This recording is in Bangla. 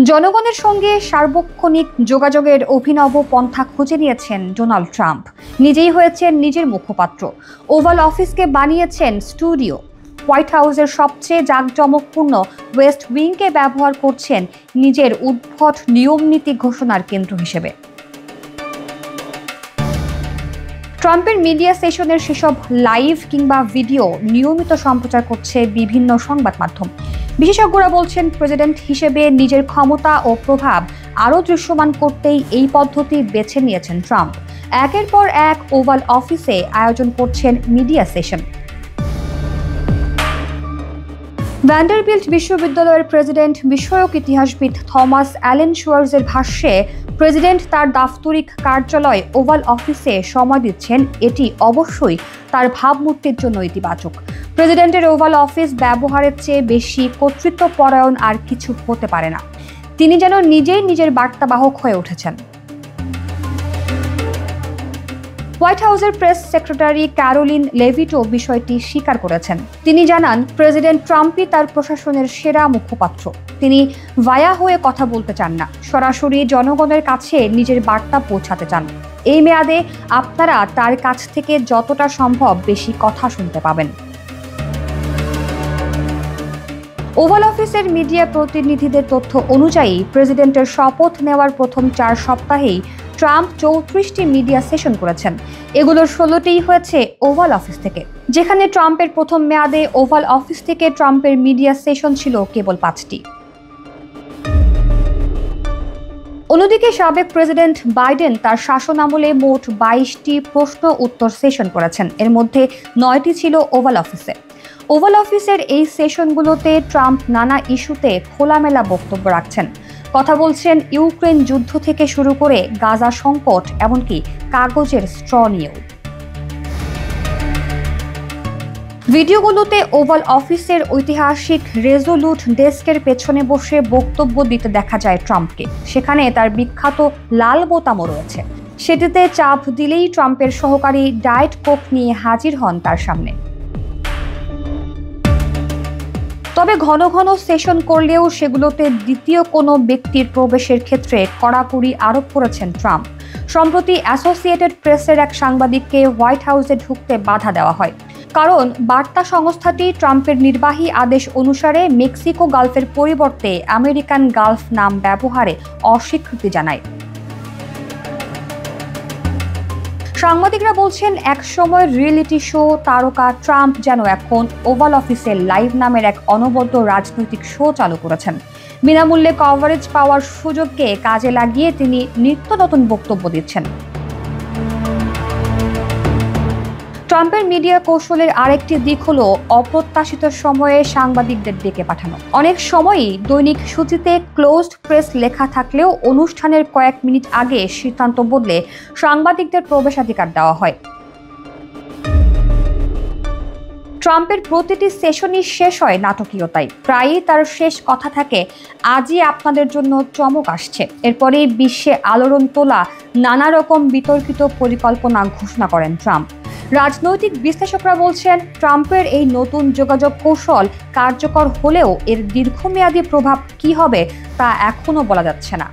জনগণের সঙ্গে সার্বক্ষণিক যোগাযোগের অভিনব পন্থা খুঁজে নিয়েছেন ডোনাল্ড ট্রাম্প। নিজেই হয়েছেন নিজের মুখপাত্র, ওভাল অফিসকে বানিয়েছেন স্টুডিও, হোয়াইট হাউসের সবচেয়ে জাঁকজমকপূর্ণ ওয়েস্ট উইংকে ব্যবহার করছেন নিজের উদ্ভট নিয়মনীতি ঘোষণার কেন্দ্র হিসেবে। ট্রাম্পের মিডিয়া সেশনের সেসব লাইভ কিংবা ভিডিও নিয়মিত সম্প্রচার করছে বিভিন্ন সংবাদ মাধ্যম। বিশেষজ্ঞরা বলছেন, প্রেসিডেন্ট হিসেবে নিজের ক্ষমতা ও প্রভাব আরও দৃশ্যমান করতেই এই পদ্ধতি বেছে নিয়েছেন ট্রাম্প। একের পর এক ওভাল অফিসে আয়োজন করছেন মিডিয়া সেশন। ভ্যান্ডারবিল্ট বিশ্ববিদ্যালয়ের প্রেসিডেন্ট বিষয়ক ইতিহাসবিদ থমাস অ্যালেন শোয়ার্জের ভাষ্যে, প্রেসিডেন্ট তার দাপ্তরিক কার্যালয় ওভাল অফিসে সময় দিচ্ছেন, এটি অবশ্যই তার ভাবমূর্তির জন্য ইতিবাচক। প্রেসিডেন্টের ওভাল অফিস ব্যবহারের চেয়ে বেশি কর্তৃত্বপরায়ণ আর কিছু হতে পারে না। তিনি যেন নিজেই নিজের বার্তাবাহক হয়ে উঠেছেন। হোয়াইট হাউসের প্রেস সেক্রেটারি ক্যারোলিন লেভিটো বিষয়টি স্বীকার করেছেন। তিনি জানান, প্রেসিডেন্ট ট্রাম্পই তার প্রশাসনের সেরা মুখপাত্র। তিনি ভায়া হয়ে কথা বলতে চান না, সরাসরি জনগণের কাছে নিজের বার্তা পৌঁছাতে চান। এই মেয়াদে আপনারা তার কাছ থেকে যতটা সম্ভব বেশি কথা শুনতে পাবেন। ওভাল অফিসের মিডিয়া প্রতিনিধিদের তথ্য অনুযায়ী, প্রেসিডেন্টের শপথ নেওয়ার প্রথম 4 সপ্তাহেই ট্রাম্প 34টি মিডিয়া সেশন করেছেন। এগুলোর 16টিই হয়েছে ওভাল অফিস থেকে, যেখানে ট্রাম্পের প্রথম মেয়াদে ওভাল অফিস থেকে ট্রাম্পের মিডিয়া সেশন ছিল কেবল 5টি। অন্যদিকে সাবেক প্রেসিডেন্ট বাইডেন তার শাসনামলে মোট 22টি প্রশ্ন উত্তর সেশন করেছেন। এর মধ্যে 9টি ছিল ওভাল অফিসে। ওভাল অফিসের এই সেশনগুলোতে ট্রাম্প নানা ইস্যুতে খোলামেলা বক্তব্য রাখছেন। কথা বলছেন ইউক্রেন যুদ্ধ থেকে শুরু করে গাজা সংকট, এমনকি কাগজের স্ট্র নিয়েও। ভিডিওগুলোতে ওভাল অফিসের ঐতিহাসিক রেজোলুট ডেস্কের পেছনে বসে বক্তব্য দিতে দেখা যায় ট্রাম্পকে। সেখানে তার বিখ্যাত লাল বোতামও রয়েছে। সেটিতে চাপ দিলেই ট্রাম্পের সহকারী ডায়েট কোক নিয়ে হাজির হন তার সামনে। তবে ঘন ঘন সেশন করলেও সেগুলোতে দ্বিতীয় কোনো ব্যক্তির প্রবেশের ক্ষেত্রে কড়াকড়ি আরোপ করেছেন ট্রাম্প। সম্প্রতি অ্যাসোসিয়েটেড প্রেসের এক সাংবাদিককে হোয়াইট হাউসে ঢুকতে বাধা দেওয়া হয়, কারণ বার্তা সংস্থাটি ট্রাম্পের নির্বাহী আদেশ অনুসারে মেক্সিকো গালফের পরিবর্তে আমেরিকান গালফ নাম ব্যবহারে অস্বীকৃতি জানায়। সাংবাদিকরা বলছেন, একসময় রিয়েলিটি শো তারকা ট্রাম্প যেন এখন ওভাল অফিসের লাইভ নামের এক অনবদ্য রাজনৈতিক শো চালু করেছেন। বিনামূল্যে কভারেজ পাওয়ার সুযোগকে কাজে লাগিয়ে তিনি নিত্য নতুন বক্তব্য দিচ্ছেন। ট্রাম্পের মিডিয়া কৌশলের আরেকটি দিক হলো অপ্রত্যাশিত সময়ে সাংবাদিকদের ডেকে পাঠানো। অনেক সময়ই দৈনিক সূচিতে ক্লোজড প্রেস লেখা থাকলেও অনুষ্ঠানের কয়েক মিনিট আগে সিদ্ধান্ত বদলে সাংবাদিকদের প্রবেশাধিকার দেওয়া হয়। ট্রাম্পের প্রতিটি সেশনই শেষ হয় নাটকীয়তায়। প্রায়ই তার শেষ কথা থাকে, আজই আপনাদের জন্য চমক আসছে। এরপরেই বিশ্বে আলোড়ন তোলা নানা রকম বিতর্কিত পরিকল্পনা ঘোষণা করেন ট্রাম্প। রাজনৈতিক বিশ্লেষকরা বলছেন, ট্রাম্পের এই নতুন যোগাযোগ কৌশল কার্যকর হলেও এর দীর্ঘমেয়াদী প্রভাব কী হবে তা এখনও বলা যাচ্ছে না।